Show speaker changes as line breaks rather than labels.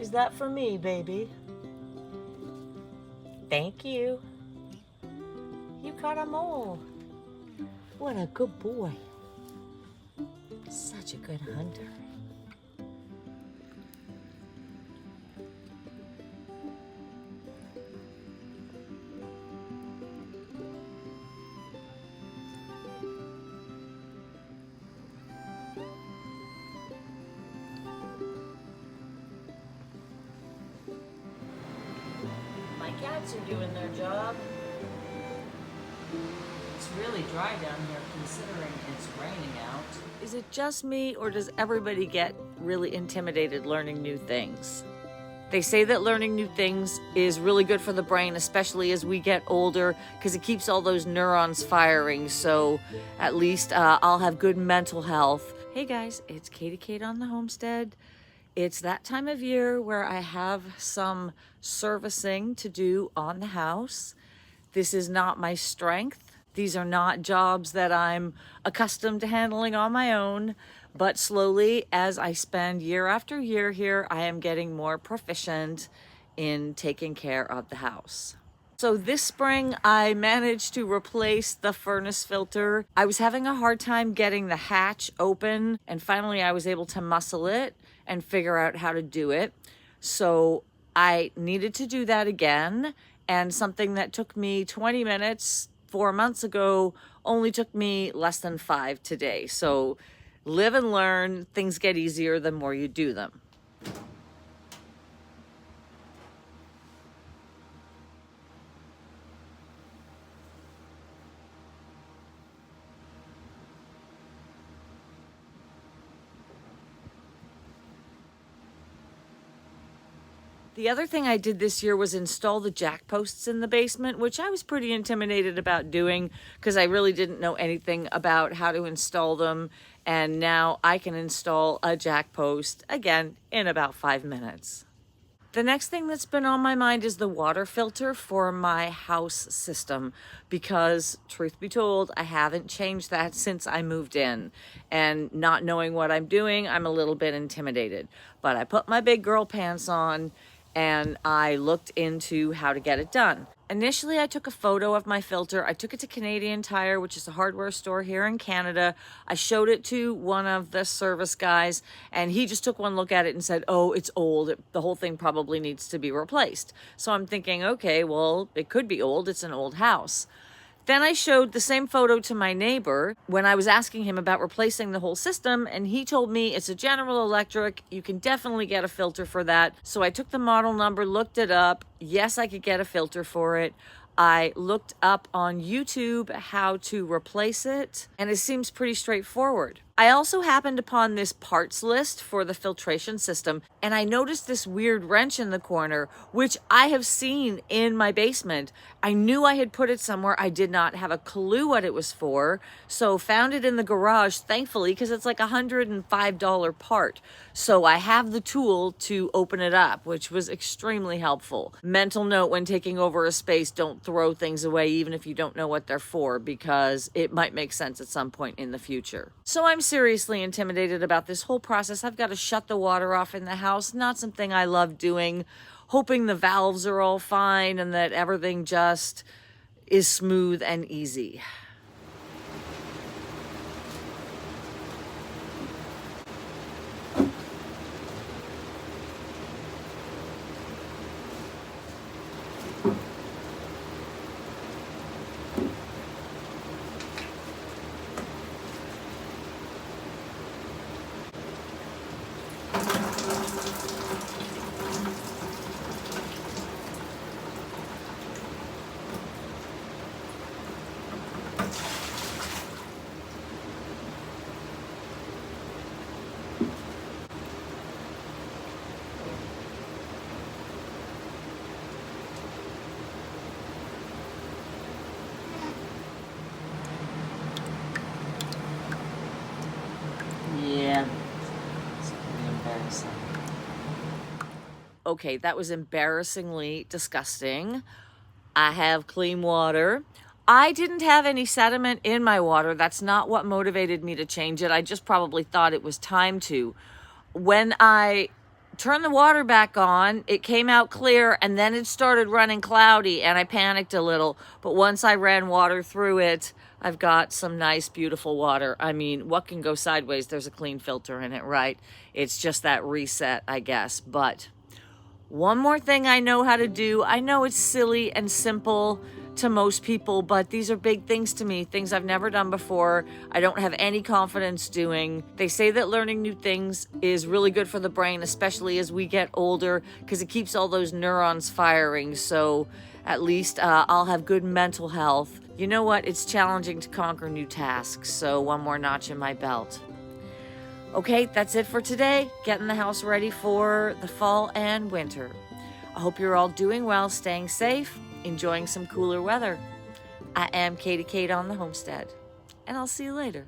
Is that for me, baby? Thank you. You caught a mole. What a good boy. Such a good hunter. My cats are doing their job. It's really dry down here considering it's raining out. Is it just me, or does everybody get really intimidated learning new things? They say that learning new things is really good for the brain, especially as we get older, because it keeps all those neurons firing. So at least I'll have good mental health. Hey guys, it's Katie Kate on the Homestead. It's that time of year where I have some servicing to do on the house. This is not my strength. These are not jobs that I'm accustomed to handling on my own, but slowly, as I spend year after year here, I am getting more proficient in taking care of the house. So this spring, I managed to replace the furnace filter. I was having a hard time getting the hatch open, and finally I was able to muscle it and figure out how to do it. So I needed to do that again, and something that took me 20 minutes 4 months ago only took me less than 5 today. So live and learn. Things get easier the more you do them. The other thing I did this year was install the jack posts in the basement, which I was pretty intimidated about doing because I really didn't know anything about how to install them. And now I can install a jack post, again, in about 5 minutes. The next thing that's been on my mind is the water filter for my house system, because truth be told, I haven't changed that since I moved in, and not knowing what I'm doing, I'm a little bit intimidated. But I put my big girl pants on and I looked into how to get it done. Initially, I took a photo of my filter. I took it to Canadian Tire, which is a hardware store here in Canada. I showed it to one of the service guys, and he just took one look at it and said, oh, it's old. The whole thing probably needs to be replaced. So I'm thinking, okay, well, it could be old. It's an old house. Then I showed the same photo to my neighbor when I was asking him about replacing the whole system, and he told me it's a General Electric. You can definitely get a filter for that. So I took the model number, looked it up. Yes, I could get a filter for it. I looked up on YouTube how to replace it, and it seems pretty straightforward. I also happened upon this parts list for the filtration system, and I noticed this weird wrench in the corner, which I have seen in my basement. I knew I had put it somewhere. I did not have a clue what it was for, so found it in the garage, thankfully, because it's like a $105 part. So I have the tool to open it up, which was extremely helpful. Mental note when taking over a space, don't throw things away even if you don't know what they're for, because it might make sense at some point in the future. So I'm seriously intimidated about this whole process. I've got to shut the water off in the house. Not something I love doing. Hoping the valves are all fine and that everything just is smooth and easy. Yeah, it's pretty embarrassing. Okay, that was embarrassingly disgusting. I have clean water. I didn't have any sediment in my water. That's not what motivated me to change it. I just probably thought it was time to. When I turned the water back on. It came out clear, and then it started running cloudy, and I panicked a little. But once I ran water through it, I've got some nice, beautiful water. I mean, what can go sideways? There's a clean filter in it, right? It's just that reset, I guess. But one more thing I know how to do. I know it's silly and simple to most people, but these are big things to me, things I've never done before. I don't have any confidence doing. They say that learning new things is really good for the brain, especially as we get older, because it keeps all those neurons firing. So at least I'll have good mental health. You know what? It's challenging to conquer new tasks, so one more notch in my belt. Okay, that's it for today. Getting the house ready for the fall and winter. I hope you're all doing well, staying safe, enjoying some cooler weather. I am Katie Kate on the Homestead, and I'll see you later.